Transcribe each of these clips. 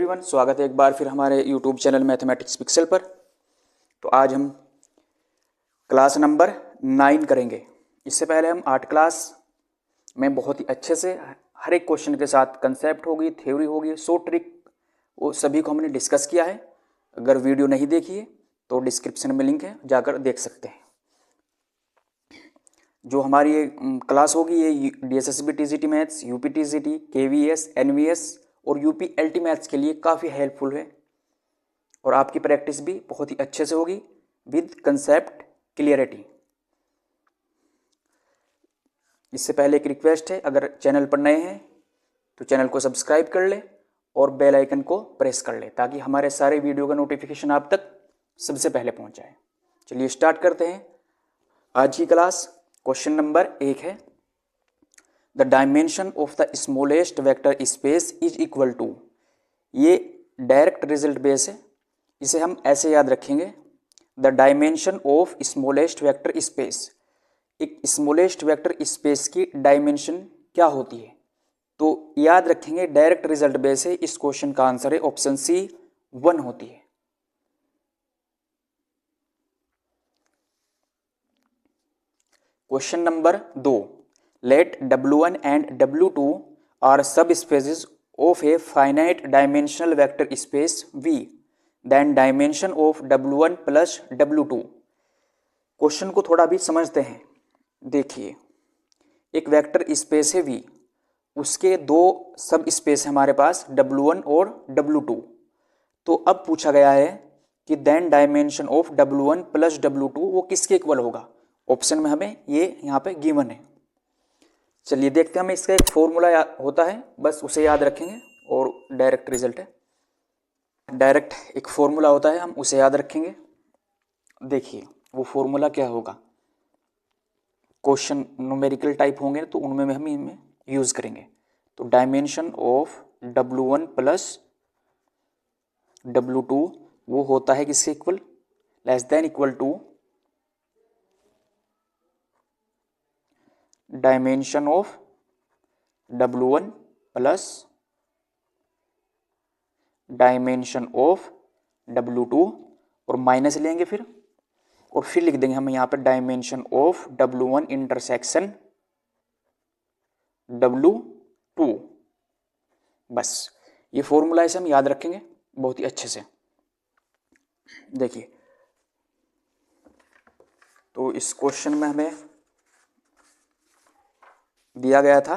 Everyone, स्वागत है एक बार फिर हमारे यूट्यूब चैनल मैथमेटिक्स पिक्सल पर। तो आज हम क्लास नंबर 9 करेंगे। इससे पहले हम 8 क्लास में बहुत ही अच्छे से हर एक क्वेश्चन के साथ कंसेप्ट होगी, थ्योरी होगी, शॉर्ट ट्रिक, वो सभी को हमने डिस्कस किया है। अगर वीडियो नहीं देखी है तो डिस्क्रिप्शन में लिंक है, जाकर देख सकते हैं। जो हमारी ये क्लास होगी ये DSSB TGT maths, UP TGT, KVS, NVS और UP LT मैथ्स के लिए काफ़ी हेल्पफुल है और आपकी प्रैक्टिस भी बहुत ही अच्छे से होगी विद कंसेप्ट क्लियरिटी। इससे पहले एक रिक्वेस्ट है, अगर चैनल पर नए हैं तो चैनल को सब्सक्राइब कर ले और बेल आइकन को प्रेस कर ले ताकि हमारे सारे वीडियो का नोटिफिकेशन आप तक सबसे पहले पहुंच जाए। चलिए स्टार्ट करते हैं आज की क्लास। क्वेश्चन नंबर 1 है, the dimension of the smallest vector space is equal to. ये डायरेक्ट रिजल्ट बेस है, इसे हम ऐसे याद रखेंगे, the dimension of smallest vector space. एक स्मॉलेस्ट वेक्टर स्पेस की डायमेंशन क्या होती है, तो याद रखेंगे डायरेक्ट रिजल्ट बेस है। इस क्वेश्चन का आंसर है ऑप्शन सी 1 होती है। Question number 2, let W1 and W2 are subspaces of a finite dimensional vector space V, then dimension of W1 plus W2। Question को थोड़ा भी समझते हैं। देखिए, एक वेक्टर स्पेस है V, उसके दो सब स्पेस है हमारे पास W1 और W2। तो अब पूछा गया है कि then dimension of W1 plus W2 वो किसके इक्वल होगा। ऑप्शन में हमें ये यहाँ पे गिवन है। चलिए देखते हैं, हमें इसका एक फॉर्मूला होता है, बस उसे याद रखेंगे और डायरेक्ट रिजल्ट है। डायरेक्ट एक फॉर्मूला होता है, हम उसे याद रखेंगे। देखिए वो फॉर्मूला क्या होगा, क्वेश्चन न्यूमेरिकल टाइप होंगे तो उनमें हम इनमें यूज करेंगे। तो dimension of W1 plus W2 वो होता है किसके equal, less than equal to dimension of W1 plus dimension of W2 और माइनस लेंगे फिर, और फिर लिख देंगे हम यहाँ पर dimension of W1 intersection W2। बस ये फॉर्मूला इसे हम याद रखेंगे बहुत ही अच्छे से। देखिए, तो इस क्वेश्चन में हमें दिया गया था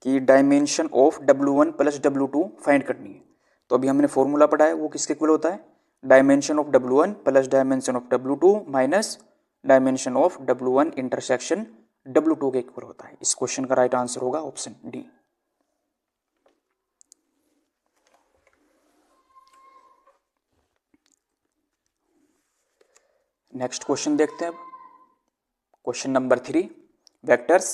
कि dimension of W1 plus W2 find करनी है। तो अभी हमने फॉर्मूला पढ़ा है, वो किसके इक्वल होता है, dimension of W1 plus dimension of W2 minus dimension of W1 intersection W2 के इक्वल होता है। इस क्वेश्चन का राइट आंसर होगा ऑप्शन डी। नेक्स्ट क्वेश्चन देखते हैं अब। Question number 3, vectors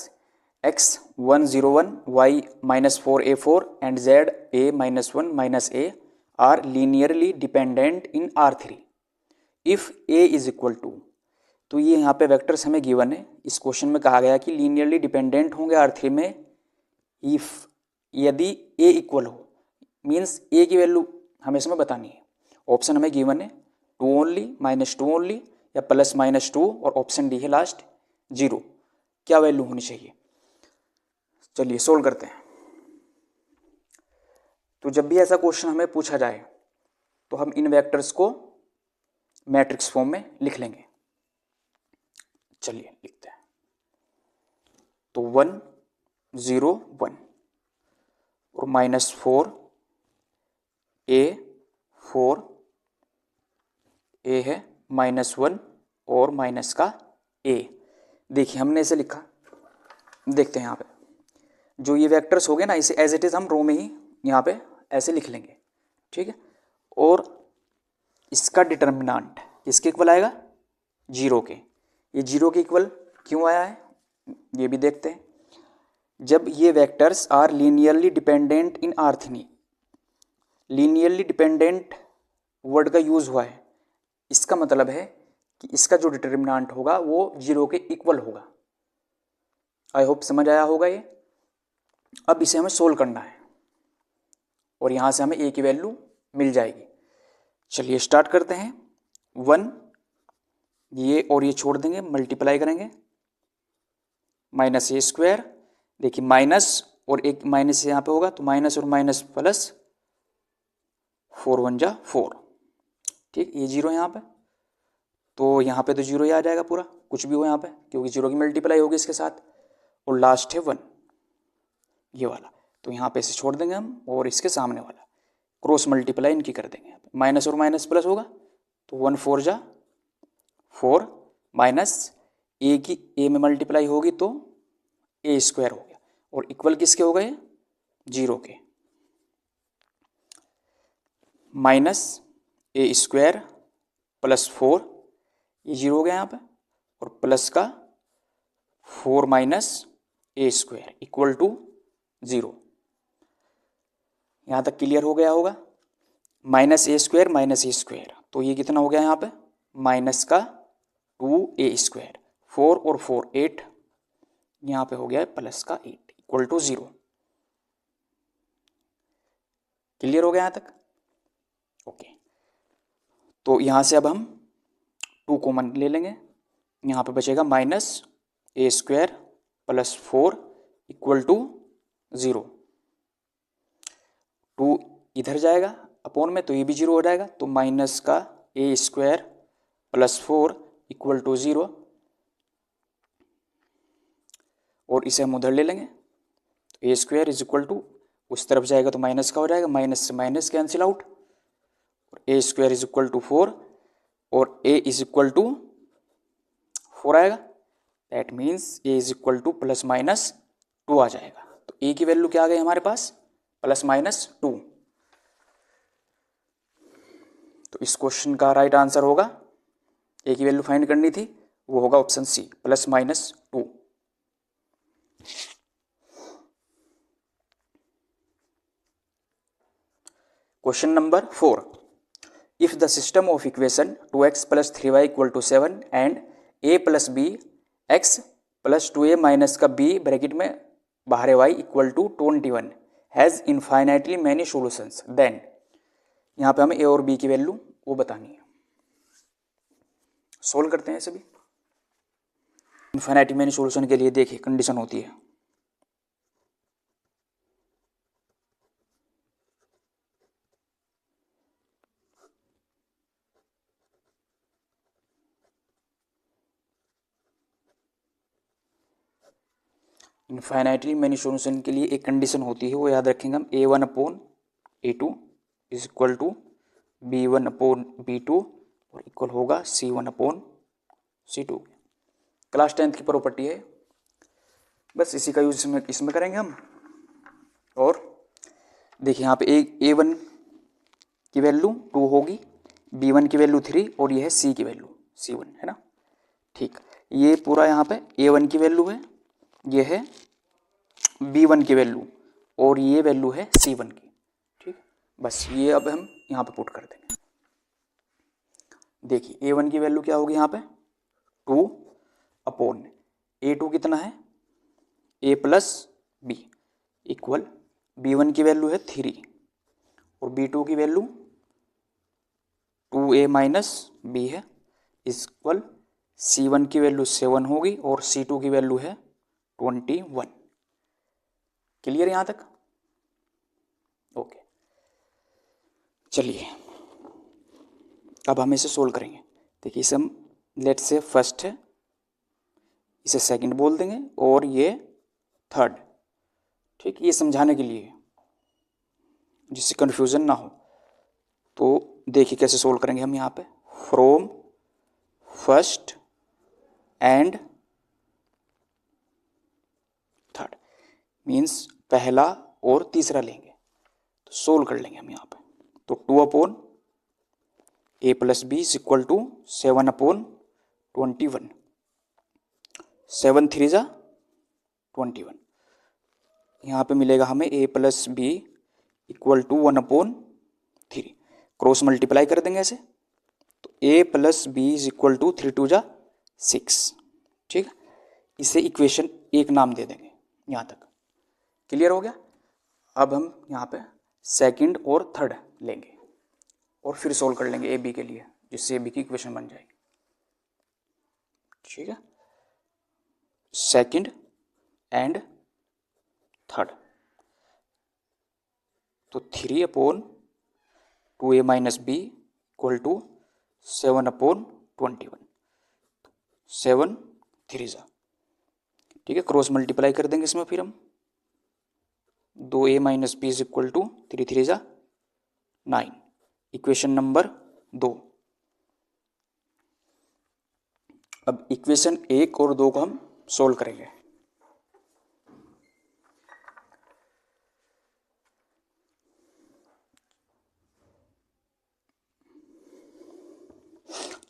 x101 y-4a4 एंड za-1 - a are linearly dependent in R3 if a is equal to. तो ये यहाँ पे वेक्टर्स हमें गिवन है। इस क्वेश्चन में कहा गया कि लीनियरली डिपेंडेंट होंगे R3 में इफ यदि a इक्वल हो, मीन्स a की वैल्यू हमें इसमें बतानी है। ऑप्शन हमें गिवन है 2 ओनली, -2 ओनली या +-2 और ऑप्शन डी है लास्ट 0। क्या वैल्यू होनी चाहिए, चलिए सोल्व करते हैं। तो जब भी ऐसा क्वेश्चन हमें पूछा जाए तो हम इन वेक्टर्स को मैट्रिक्स फॉर्म में लिख लेंगे। चलिए लिखते हैं। तो 1 0 1 और -4 a 4 a है, -1 और माइनस का a। देखिए हमने इसे लिखा, देखते हैं यहाँ पे जो ये वेक्टर्स हो गए ना, इसे एज इट इज हम रो में ही यहाँ पे ऐसे लिख लेंगे, ठीक है। और इसका डिटर्मिनेंट किसके इक्वल आएगा, 0 के। ये 0 के इक्वल क्यों आया है ये भी देखते हैं। जब ये vectors are linearly dependent in R3, linearly dependent word का यूज हुआ है, इसका मतलब है कि इसका जो डिटर्मिनेंट होगा वो 0 के इक्वल होगा। आई होप समझ आया होगा ये। अब इसे हमें सोल्व करना है। और यहाँ से हमें ए की वैल्यू मिल जाएगी। चलिए स्टार्ट करते हैं। 1 ये और ये छोड़ देंगे, मल्टीप्लाई करेंगे, माइनस ए स्क्वायर, देखिए माइनस और एक माइनस यहाँ पे होगा तो माइनस और माइनस प्लस, 4 1 जा 4, ठीक, ये जीरो यहाँ पे, तो यहाँ पे तो जीरो ही आ जाएगा पूरा, कुछ भी हो यहाँ पे, क्योंकि जीरो की मल्टीप्लाई होगी इसके साथ, और लास्ट है 1 ये वाला, तो यहाँ पे इसे छोड़ देंगे हम और इसके सामने वाला क्रॉस मल्टीप्लाई इनकी कर देंगे। माइनस और माइनस प्लस होगा तो 1 4 जा 4, माइनस ए की ए में मल्टीप्लाई होगी तो ए स्क्वायर हो गया, और इक्वल किसके हो गए, जीरो के, माइनस ए स्क्वायर प्लस 4, ये जीरो हो गया यहाँ पे, और प्लस का 4 minus A square equal to 0। यहाँ तक क्लियर हो गया होगा। माइनस ए स्क्वायर, तो ये कितना हो गया यहाँ पे, माइनस का 2a स्क्वायर, 4 और 4 8, यहाँ पे हो गया है प्लस का 8 इक्वल टू 0। क्लियर हो गया यहाँ तक, ओके। तो यहाँ से अब हम 2 कॉमन ले लेंगे, यहाँ पे बचेगा minus A square plus 4 equal to 0। 2 इधर जाएगा अपॉन में तो ये भी 0 हो जाएगा, तो माइनस का ए स्क्वायर प्लस 4 इक्वल टू 0, और इसे हम उधर ले लेंगे, तो ए स्क्वायर इज इक्वल टू, उस तरफ जाएगा तो माइनस का हो जाएगा, माइनस से माइनस कैंसिल आउट, और ए स्क्वायर इज इक्वल टू 4, और ए इज इक्वल टू 4 आएगा, that means A is equal two plus minus 2 आ जाएगा। तो ए की वैल्यू क्या आ गई हमारे पास, प्लस माइनस 2। तो इस क्वेश्चन का राइट आंसर होगा, ए की वैल्यू फाइंड करनी थी, वो होगा option C, plus minus 2। Question number 4, if the system of equation 2x plus 3y equal to 7 and a plus B X plus 2a minus का b ब्रैकेट में बाहर है y equal to 21 has infinitely many solutions, then यहाँ पे हमें a और b की value वो बतानी है। सोल्व करते हैं सभी। इनफाइनाइटली मैनी सोल्यूशन के लिए देखिए कंडीशन होती है, इनफाइनाइटली मैनी सोल्यूशन के लिए एक कंडीशन होती है, वो याद रखेंगे हम, a1 upon a2 is equal to b1 upon b2 और इक्वल होगा c1 upon c2। Class 10th की प्रॉपर्टी है, बस इसी का यूज इसमें करेंगे हम। और देखिए यहाँ पे a1 की वैल्यू 2 होगी, b1 की वैल्यू 3 और ये है c की वैल्यू c1 है ना, ठीक। ये पूरा यहाँ पे a1 की वैल्यू है, ये है b1 की वैल्यू और ये वैल्यू है c1 की, ठीक। बस ये अब हम यहाँ पे पुट कर देंगे। देखिए a1 की वैल्यू क्या होगी यहाँ पे 2 अपॉन a2 कितना है a plus B equal b1 की वैल्यू है 3 और b2 की वैल्यू 2a माइनस बी है इक्वल c1 की वैल्यू 7 होगी और c2 की वैल्यू है 21। क्लियर यहाँ तक, ओके। चलिए अब हम इसे सोल्व करेंगे। देखिए इसे हम लेट से फर्स्ट है, इसे सेकंड बोल देंगे और ये थर्ड, ठीक, ये समझाने के लिए जिससे कंफ्यूजन ना हो। तो देखिए कैसे सोल्व करेंगे हम यहाँ पे, from first and third means पहला और तीसरा लेंगे तो सोल्व कर लेंगे हम यहाँ पे। तो 2 upon a plus B is equal to 7 upon 21, 7 3 जा 21। यहाँ पे मिलेगा हमें a plus B equal to 1 upon 3, cross multiply कर देंगे ऐसे, तो a plus B is equal to 3 2 जा 6, ठीक। इसे इक्वेशन 1 नाम दे देंगे। यहाँ तक क्लियर हो गया। अब हम यहाँ पे सेकंड और थर्ड लेंगे और फिर सोल्व कर लेंगे ए बी के लिए, जिससे ए बी की इक्वेशन बन जाएगी। ठीक है, सेकंड एंड थर्ड, तो 3/2a minus B equal to 7/21, 7 3 जा। ठीक है, क्रॉस मल्टीप्लाई कर देंगे इसमें फिर हम, 2a minus B is equal to 3 3 जा 9, इक्वेशन नंबर 2। अब इक्वेशन 1 और 2 को हम सोल्व करेंगे।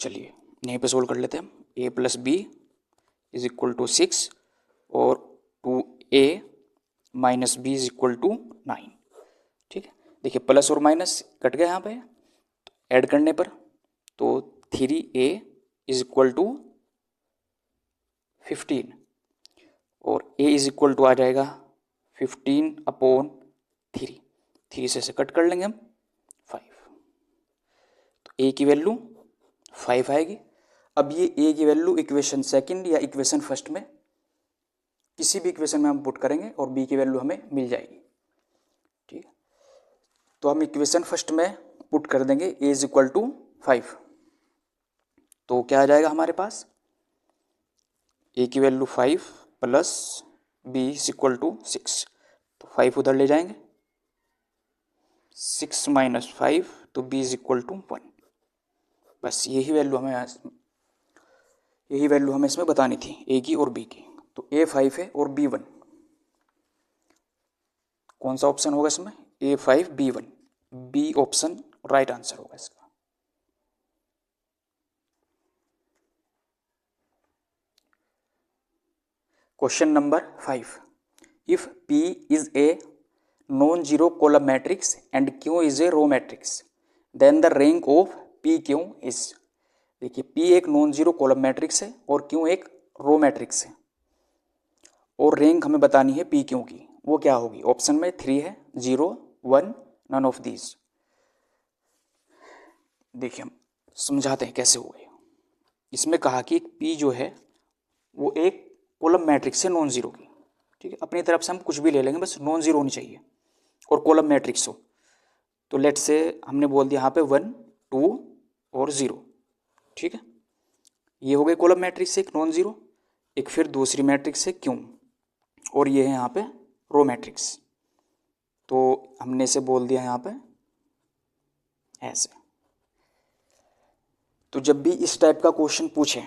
चलिए यहीं पे सोल्व कर लेते हैं हम। a plus B is equal to 6 और 2a minus B is equal to 9। ठीक है, देखिए प्लस और माइनस कट गया यहाँ पे, तो ऐड करने पर तो 3a इज इक्वल टू 15 और a इज इक्वल टू आ जाएगा 15/3, 3 से कट कर लेंगे हम 5, तो a की वैल्यू 5 आएगी। अब ये a की वैल्यू इक्वेशन सेकंड या इक्वेशन फर्स्ट में किसी भी इक्वेशन में हम पुट करेंगे और b की वैल्यू हमें मिल जाएगी। ठीक है, तो हम इक्वेशन फर्स्ट में पुट कर देंगे a इज इक्वल टू 5, तो क्या आ जाएगा हमारे पास, a की value 5 plus b is equal to 6, तो 5 उधर ले जाएंगे, 6 माइनस 5 तो b इज इक्वल टू 1। बस यही वैल्यू हमें इसमें बतानी थी a की और b की। तो a 5 है और b 1, कौन सा ऑप्शन होगा इसमें, a 5 b 1, b option right answer होगा इसका। Question number 5, if P is a non zero column matrix and Q is a row matrix then the rank of PQ is. देखिए P एक non zero column matrix है और Q एक row matrix है और rank हमें बतानी है PQ की, वो क्या होगी। ऑप्शन में 3 है, 0 1 नन ऑफ दीज। देखिए हम समझाते हैं कैसे हुए। इसमें कहा कि P जो है वो एक कॉलम मैट्रिक्स है नॉन जीरो की। ठीक है, अपनी तरफ से हम कुछ भी ले लेंगे, बस नॉन जीरो होनी चाहिए और कॉलम मैट्रिक्स हो। तो लेट से हमने बोल दिया यहाँ पे 1 2 और 0। ठीक है, ये हो गए कॉलम मैट्रिक्स एक नॉन जीरो, एक फिर दूसरी मैट्रिक्स है क्यों, और ये है यहाँ पे रो मैट्रिक्स। तो हमने इसे बोल दिया यहाँ पे ऐसे। तो जब भी इस टाइप का क्वेश्चन पूछे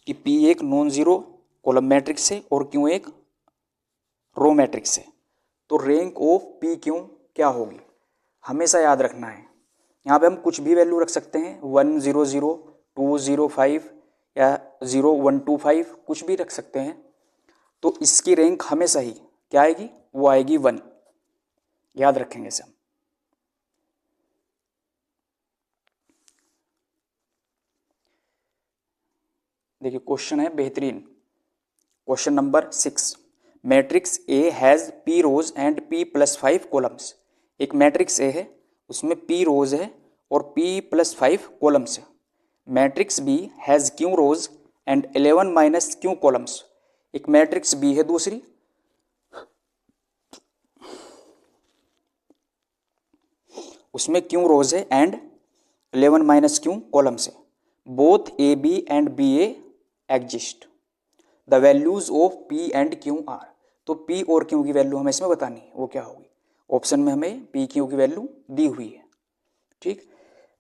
कि P एक नॉन जीरो कॉलम मैट्रिक्स है और क्यों एक रो मैट्रिक्स है, तो रैंक ऑफ पी क्यू क्या होगी, हमेशा याद रखना है। यहाँ पे हम कुछ भी वैल्यू रख सकते हैं, 1 0 0 2 0 5 या 0 1 2 5, कुछ भी रख सकते हैं। तो इसकी रैंक हमेशा ही क्या आएगी, वो आएगी 1, याद रखेंगे इसे हम। देखिए क्वेश्चन है बेहतरीन, question number 6, matrix A has P rows and P plus 5 columns. एक मैट्रिक्स ए है, उसमें पी रोज है और पी प्लस 5 कॉलम्स है। Matrix B has Q rows and 11 minus Q columns. एक मैट्रिक्स बी है दूसरी, उसमें क्यू रोज है एंड 11 माइनस क्यू कॉलम्स है। Both A B and B A exist, the values of P and Q are. तो P और Q की value हमें इसमें बतानी है, वो क्या होगी। ऑप्शन में हमें पी क्यू की वैल्यू दी हुई है। ठीक,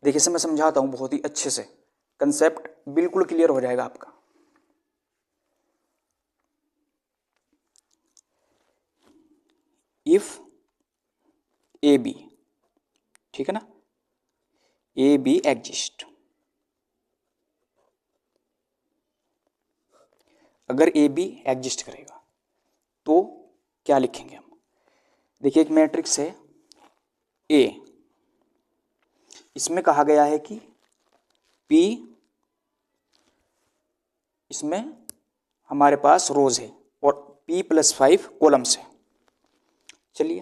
देखिए इसे मैं समझाता हूँ बहुत ही अच्छे से, कंसेप्ट बिल्कुल क्लियर हो जाएगा आपका। इफ ए बी, ठीक है ना, ए बी एग्जिस्ट, अगर ए बी एग्जिस्ट करेगा तो क्या लिखेंगे हम। देखिए एक मैट्रिक्स है ए, इसमें कहा गया है कि P, इसमें हमारे पास रोज है और P प्लस 5 कॉलम्स है। चलिए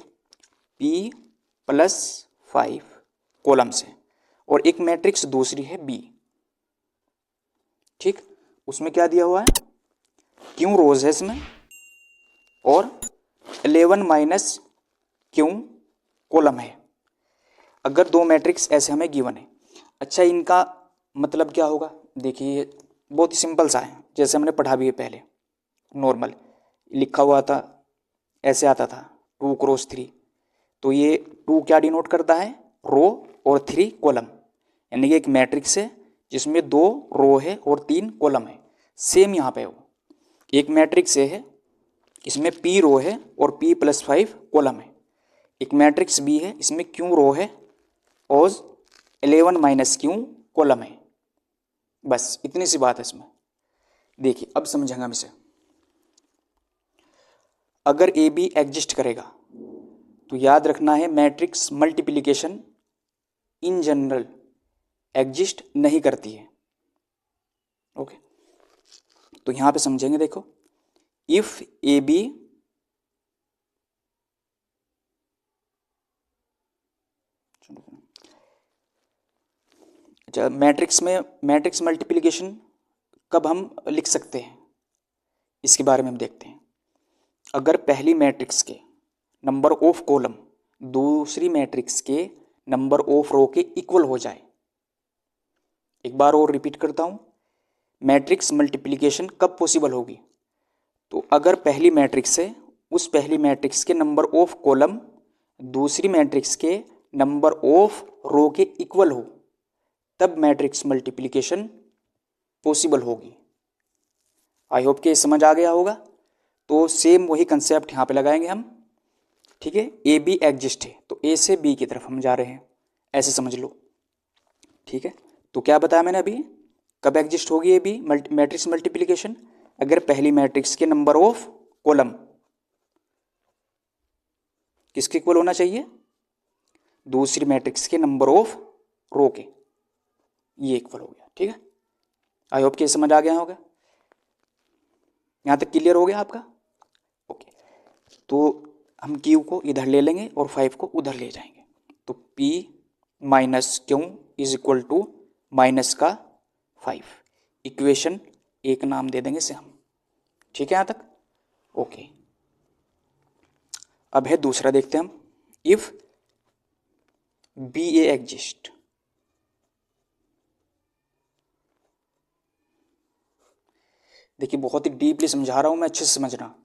P +5 कॉलम से, और एक मैट्रिक्स दूसरी है बी। ठीक, उसमें क्या दिया हुआ है, क्यू रोज है इसमें और 11 माइनस क्यू कॉलम है। अगर दो मैट्रिक्स ऐसे हमें गिवन है, अच्छा इनका मतलब क्या होगा, देखिए बहुत ही सिंपल सा है, जैसे हमने पढ़ा भी है पहले, नॉर्मल लिखा हुआ था, ऐसे आता था 2×3, तो ये 2 क्या डिनोट करता है, रो, और 3 कॉलम, यानी कि एक मैट्रिक्स है जिसमें 2 रो है और 3 कॉलम है। सेम यहाँ पे हो, एक मैट्रिक्स है इसमें p रो है और p + 5 कॉलम है। एक मैट्रिक्स b है, इसमें q रो है और 11 माइनस q कॉलम है। बस इतनी सी बात है इसमें। देखिए अब समझेंगे हम इसे। अगर ए बी एग्जिस्ट करेगा तो याद रखना है matrix multiplication in general exist नहीं करती है। ओके, तो यहां पे समझेंगे, देखो इफ ए बी अच्छा, मैट्रिक्स मल्टीप्लिकेशन कब हम लिख सकते हैं इसके बारे में हम देखते हैं। अगर पहली मैट्रिक्स के नंबर ऑफ कॉलम दूसरी मैट्रिक्स के नंबर ऑफ रो के इक्वल हो जाए। एक बार और रिपीट करता हूं, मैट्रिक्स मल्टीप्लिकेशन कब पॉसिबल होगी, तो अगर पहली मैट्रिक्स है उस पहली मैट्रिक्स के नंबर ऑफ कॉलम दूसरी मैट्रिक्स के नंबर ऑफ रो के इक्वल हो, तब मैट्रिक्स मल्टीप्लिकेशन पॉसिबल होगी। आई होप कि समझ आ गया होगा। तो सेम वही कंसेप्ट यहाँ पे लगाएंगे हम। ठीक है, ए बी एग्जिस्ट है तो ए से बी की तरफ हम जा रहे हैं, ऐसे समझ लो। ठीक है, तो क्या बताया मैंने अभी, कब एग्जिस्ट होगी ए बी मैट्रिक्स मल्टीप्लिकेशन, अगर पहली मैट्रिक्स के नंबर ऑफ कॉलम किसके इक्वल होना चाहिए, दूसरी मैट्रिक्स के नंबर ऑफ रो के, ये इक्वल हो गया। ठीक है, आई होप कि समझ आ गया होगा, यहां तक क्लियर हो गया आपका। ओके, तो हम क्यू को इधर ले लेंगे और 5 को उधर ले जाएंगे, तो p minus Q is equal to minus का 5, इक्वेशन एक नाम दे देंगे इसे हम। ठीक है यहां तक, ओके। अब है दूसरा, देखते हैं हम, इफ बी ए एग्जिस्ट। देखिए बहुत ही डीपली समझा रहा हूं मैं, अच्छे से समझना।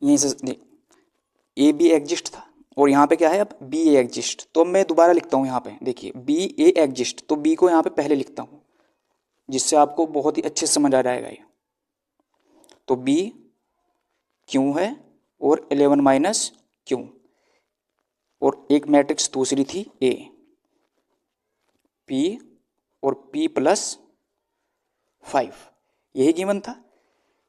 यहीं से ए बी एग्जिस्ट था और यहाँ पे क्या है, अब बी ए एग्जिस्ट, तो मैं दोबारा लिखता हूँ यहाँ पे, देखिए बी ए एग्जिस्ट, तो बी को यहाँ पे पहले लिखता हूँ जिससे आपको बहुत ही अच्छे से समझ आ जाएगा ये। तो बी क्यू है और 11 माइनस क्यू, और एक मैट्रिक्स दूसरी थी ए, पी और p + 5, यही गिवन था।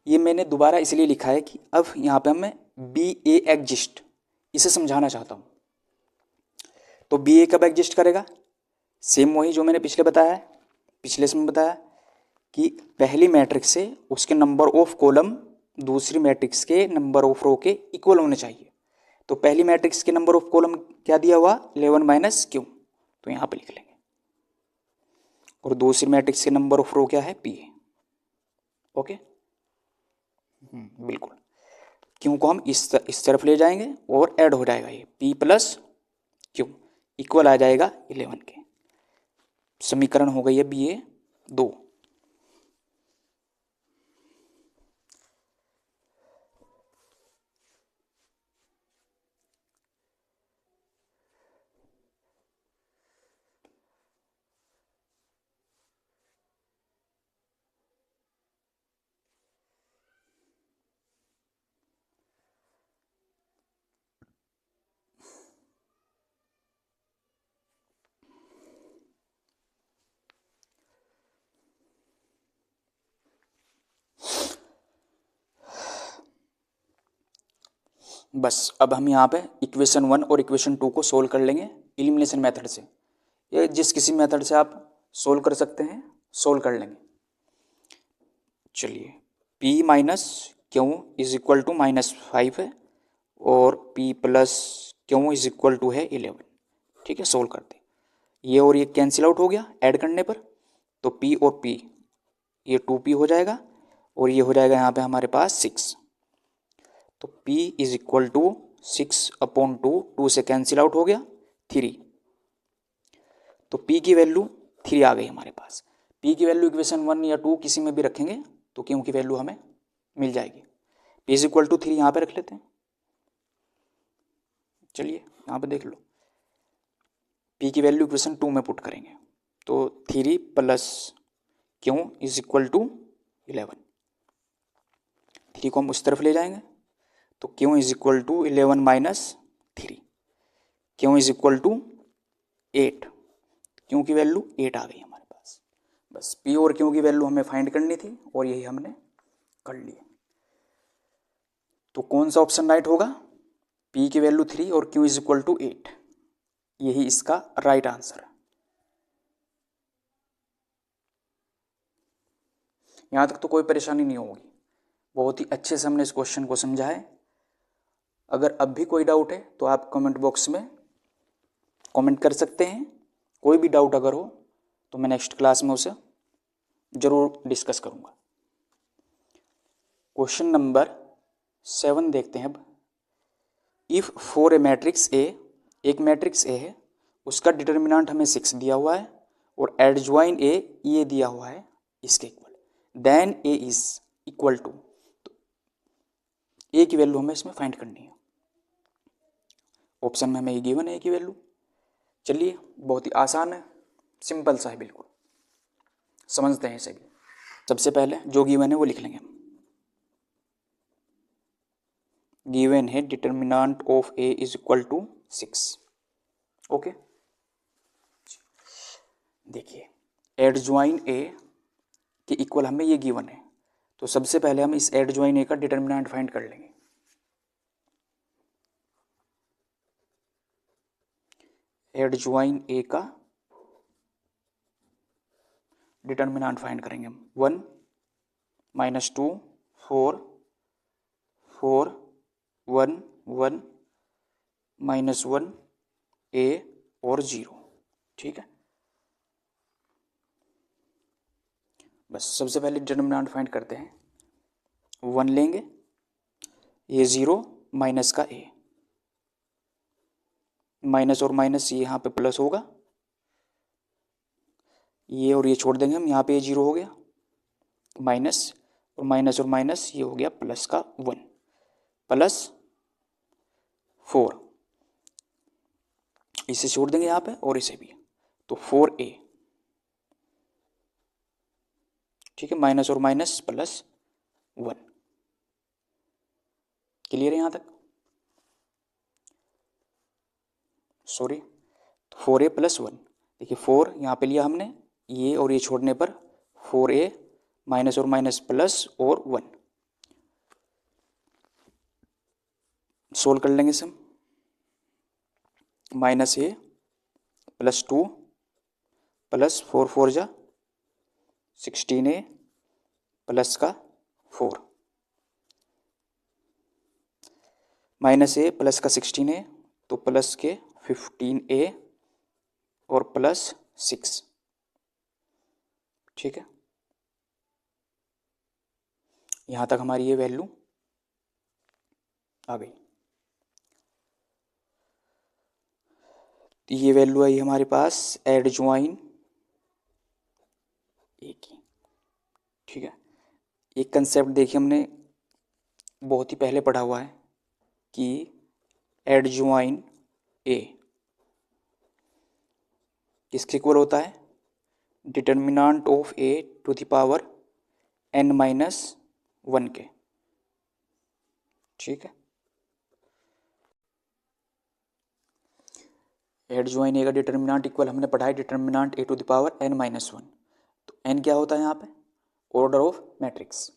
ये मैंने दोबारा इसलिए लिखा है कि अब यहाँ पे मैं बी ए एग्जिस्ट इसे समझाना चाहता हूँ। तो बी ए कब एग्जिस्ट करेगा, सेम वही जो मैंने पिछले बताया है, पिछले इसमें बताया कि पहली मैट्रिक्स से उसके नंबर ऑफ कॉलम दूसरी मैट्रिक्स के नंबर ऑफ रो के इक्वल होने चाहिए। तो पहली मैट्रिक्स के नंबर ऑफ कॉलम क्या दिया हुआ, 11 माइनस क्यू, तो यहाँ पे लिख लेंगे, और दूसरी मैट्रिक्स के नंबर ऑफ रो क्या है, पी। ओके, बिल्कुल, क्यू को हम इस तरफ ले जाएंगे और ऐड हो जाएगा ये p + क्यू इक्वल आ जाएगा 11 के। समीकरण हो गई है बी ए 2। बस अब हम यहाँ पे इक्वेशन 1 और इक्वेशन 2 को सोल्व कर लेंगे एलिमिनेशन मेथड से, या जिस किसी मेथड से आप सोल्व कर सकते हैं सोल्व कर लेंगे। चलिए, p minus Q is equal to -5 है और p plus Q is equal to है 11। ठीक है, सोल्व करते हैं। ये और ये कैंसिल आउट हो गया ऐड करने पर, तो p और p ये 2p हो जाएगा और ये हो जाएगा यहाँ पे हमारे पास 6। तो p इज इक्वल टू 6/2, 2 से कैंसिल आउट हो गया 3। तो p की वैल्यू 3 आ गई हमारे पास। p की वैल्यू इक्वेशन 1 या 2 किसी में भी रखेंगे तो क्यों की वैल्यू हमें मिल जाएगी। p इज इक्वल टू 3 यहाँ पे रख लेते हैं। चलिए यहाँ पे देख लो, p की वैल्यू इक्वेशन 2 में पुट करेंगे तो 3 प्लस क्यों इज इक्वल टू 11। 3 को हम उस तरफ ले जाएंगे तो क्यों इज इक्वल टू 11 माइनस 3, क्यों इज इक्वल टू 8। क्यों की वैल्यू 8 आ गई हमारे पास। बस p और क्यों की वैल्यू हमें फाइंड करनी थी और यही हमने कर लिया। तो कौन सा ऑप्शन राइट होगा, p की वैल्यू 3 और q इज इक्वल टू 8, यही इसका राइट आंसर है। यहाँ तक तो कोई परेशानी नहीं होगी, बहुत ही अच्छे से हमने इस क्वेश्चन को समझा है। अगर अब भी कोई डाउट है तो आप कमेंट बॉक्स में कमेंट कर सकते हैं। कोई भी डाउट अगर हो तो मैं नेक्स्ट क्लास में उसे ज़रूर डिस्कस करूँगा। क्वेश्चन नंबर 7 देखते हैं अब। If for a matrix A, एक मैट्रिक्स ए है, उसका डिटर्मिनेंट हमें 6 दिया हुआ है और एडजॉइन ए ये दिया हुआ है इसके equal, then A is equal to, A की वैल्यू हमें इसमें फाइंड करनी है। ऑप्शन में हमें ये गिवन है ए की वैल्यू। चलिए बहुत ही आसान है, सिंपल सा है, बिल्कुल समझते हैं इसे भी। सबसे पहले जो गिवन है वो लिख लेंगे। गिवन है determinant of A is equal to 6। Okay, देखिए एडजॉइन ए के इक्वल हमें ये गिवन है, तो सबसे पहले हम इस एडजॉइन ए का डिटर्मिनेंट फाइंड कर लेंगे। एडजॉइन ए का डिटर्मिनेंट फाइंड करेंगे हम। 1 माइनस 2 4 4 1 1 माइनस 1 ए और 0। ठीक है, बस सबसे पहले डिटर्मिनेंट फाइंड करते हैं। 1 लेंगे, ये 0 माइनस का ए, माइनस और माइनस ये यहाँ पे प्लस होगा, ये और ये छोड़ देंगे हम, यहाँ पे ये 0 हो गया, माइनस और माइनस ये हो गया प्लस का 1 प्लस 4, इसे छोड़ देंगे यहाँ पे और इसे भी, तो 4a। ठीक है, माइनस और माइनस प्लस 1। क्लियर है यहाँ तक? Sorry, 4a plus 1। देखिए 4 यहाँ पे लिया हमने, ये और ये छोड़ने पर 4a माइनस और माइनस प्लस और 1। सोल्व कर लेंगे इसे हम। माइनस ए प्लस 2 प्लस 4 4 जा 16a प्लस का 4, माइनस ए प्लस का 16a तो प्लस के 15a और प्लस 6। ठीक है, यहाँ तक हमारी ये वैल्यू आ गई। ये वैल्यू आई हमारे पास एडजॉइन ए की। ठीक है, एक कंसेप्ट देखिए हमने बहुत ही पहले पढ़ा हुआ है कि एडजॉइन ए किसके इक्वल होता है, determinant of A to the power n minus 1 के। ठीक है, एडजॉइन ए का डिटर्मिनेंट इक्वल हमने पढ़ा है determinant A to the power n minus 1। तो n क्या होता है यहाँ पे, ऑर्डर ऑफ मैट्रिक्स।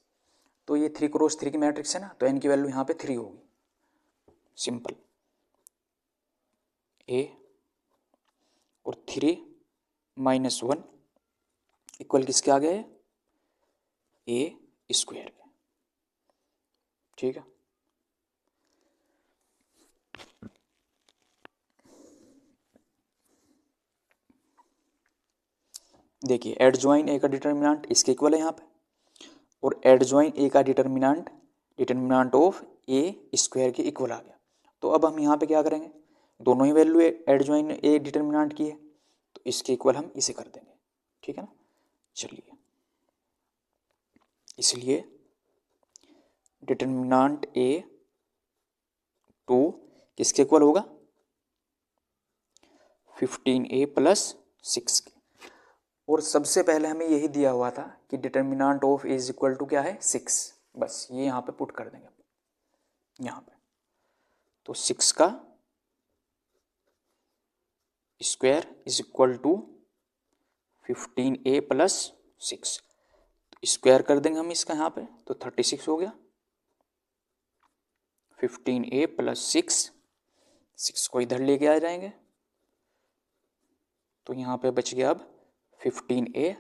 तो ये 3 क्रॉस 3 की मैट्रिक्स है ना, तो n की वैल्यू यहाँ पे 3 होगी। सिंपल, a और 3 माइनस 1 इक्वल किसके आ गए, a स्क्वायर के। ठीक है, देखिए एडजॉइन ए का डिटर्मिनेंट इसके इक्वल है यहाँ पे, और एडजॉइन ए का डिटर्मिनेंट ऑफ ए स्क्वायर के इक्वल आ गया। तो अब हम यहाँ पे क्या करेंगे, दोनों ही वैल्यू एडजॉइन ए डिटर्मिनेंट की है, तो इसके इक्वल हम इसे कर देंगे, ठीक है ना। चलिए, इसलिए डिटर्मिनेंट ए टू किसके इक्वल होगा, 15a प्लस 6 के। और सबसे पहले हमें यही दिया हुआ था कि determinant of A is equal to क्या है, 6। बस ये यहाँ पे पुट कर देंगे यहाँ पे। तो 6 का square is equal to 15a plus 6। Square कर देंगे हम इसका यहाँ पे, तो 36 हो गया। 15a प्लस 6 को इधर लेके आ जाएंगे, तो यहाँ पे बच गया अब 15a।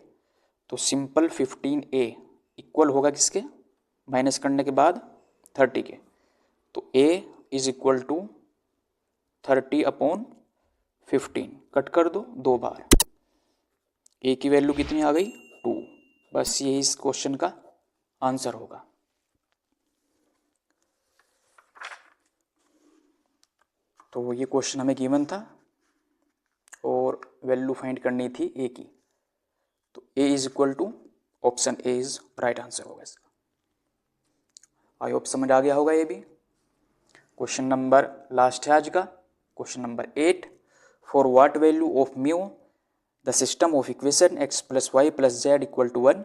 तो सिंपल 15a इक्वल होगा किसके, माइनस करने के बाद 30 के। तो a is equal to 30/15, cut कर दो 2 बार, a की वैल्यू कितनी आ गई, 2। बस यही इस क्वेश्चन का आंसर होगा। तो ये क्वेश्चन हमें गिवन था और वैल्यू फाइंड करनी थी ए की, तो A is equal to option A is right answer होगा इसका। आई होप समझ आ गया होगा ये भी। क्वेश्चन नंबर लास्ट है आज का, question number 8। For what value of mu the system of equation x plus Y plus Z equal to 1,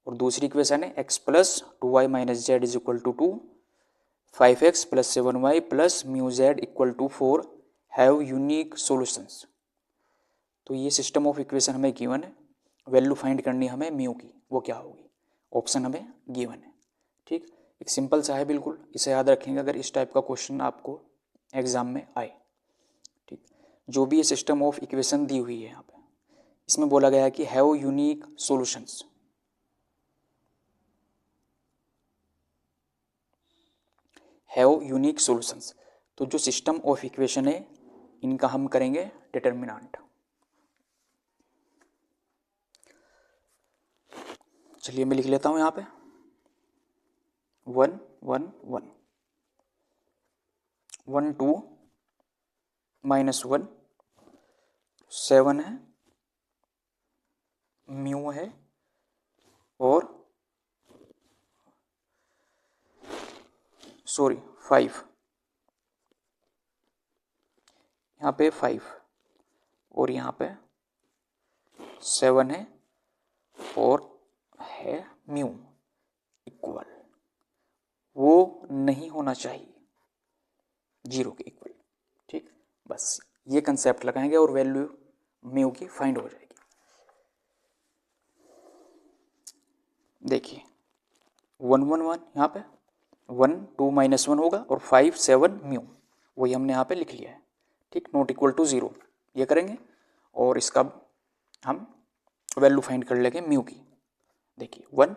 और दूसरी इक्वेशन है x plus 2y minus Z is equal to 2, 5x plus 7y plus mu Z equal to 4 have unique solutions. तो ये system of equation हमें given है, value find करनी हमें mu की, वो क्या होगी, ऑप्शन हमें गिवन है। ठीक, एक सिंपल सा है बिल्कुल, इसे याद रखेंगे अगर इस टाइप का क्वेश्चन आपको एग्जाम में आए। ठीक, जो भी ये सिस्टम ऑफ इक्वेशन दी हुई है यहाँ पे, इसमें बोला गया है कि have unique solutions. Have unique solutions, तो जो सिस्टम ऑफ इक्वेशन है इनका हम करेंगे डिटर्मिनेंट। चलिए मैं लिख लेता हूं यहाँ पे 1 1 1 1 2 माइनस 1 7 है, म्यू है, और सॉरी 5, यहाँ पे 5 और यहाँ पे 7 है, और है म्यू इक्वल, वो नहीं होना चाहिए 0 के इक्वल। ठीक, बस ये कंसेप्ट लगाएंगे और वैल्यू म्यू की फाइंड हो जाएगी। देखिए 1 1 1 यहाँ पे 1 2 माइनस 1 होगा, और 5 7 म्यू, वही हमने यहाँ पे लिख लिया है। ठीक, नॉट इक्वल टू 0 ये करेंगे, और इसका हम वैल्यू फाइंड कर लेंगे म्यू की। देखिए 1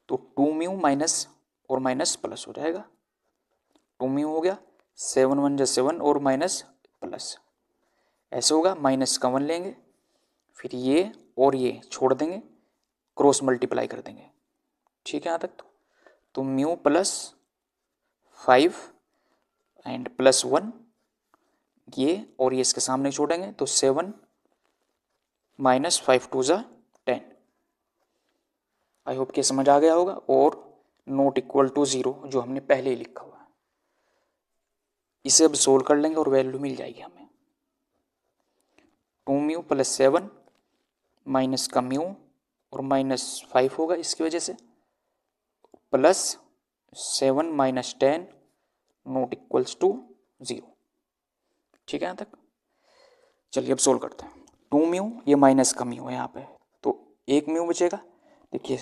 तो 2 म्यू माइनस और माइनस प्लस हो जाएगा, 2 म्यू हो गया, 7 1 + 7 और माइनस प्लस ऐसे होगा, माइनस का 1 लेंगे, फिर ये और ये छोड़ देंगे, क्रॉस मल्टीप्लाई कर देंगे। ठीक है यहाँ तक। तो म्यू प्लस 5 एंड प्लस 1, ये और ये इसके सामने छोड़ेंगे, तो 7 माइनस 5 2 = 10। आई होप कि समझ आ गया होगा। और नॉट इक्वल टू 0 जो हमने पहले ही लिखा हुआ है, इसे अब सोल्व कर लेंगे और वैल्यू मिल जाएगी हमें। 2 म्यू प्लस 7 माइनस का म्यू और माइनस 5 होगा इसकी वजह से, plus 7 minus 10 not equals to 0। ठीक है यहाँ तक। चलिए अब सोल्व करते हैं। 2 म्यू, ये माइनस का म्यू है यहाँ पे, तो 1 म्यू बचेगा। देखिए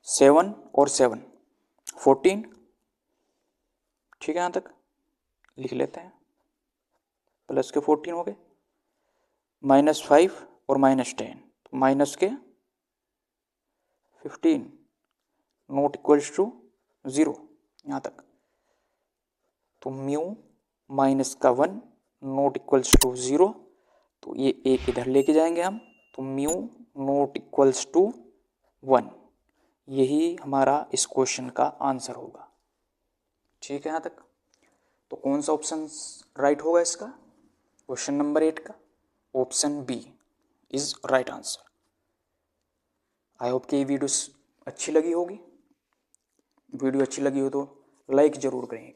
7 और 7 14। ठीक है यहाँ तक लिख लेते हैं, प्लस के 14 हो गए, माइनस 5 और माइनस 10, तो माइनस के 15 नॉट इक्वल्स टू 0 यहाँ तक। तो म्यू माइनस का 1 नॉट इक्वल्स टू 0, तो ये एक इधर लेके जाएंगे हम, तो म्यू नॉट इक्वल्स टू 1, यही हमारा इस क्वेश्चन का आंसर होगा। ठीक है यहाँ तक। तो कौन सा ऑप्शन राइट होगा इसका, क्वेश्चन नंबर 8 का? Option B is right answer. I hope कि ये वीडियो अच्छी लगी होगी। वीडियो अच्छी लगी हो तो लाइक ज़रूर करें।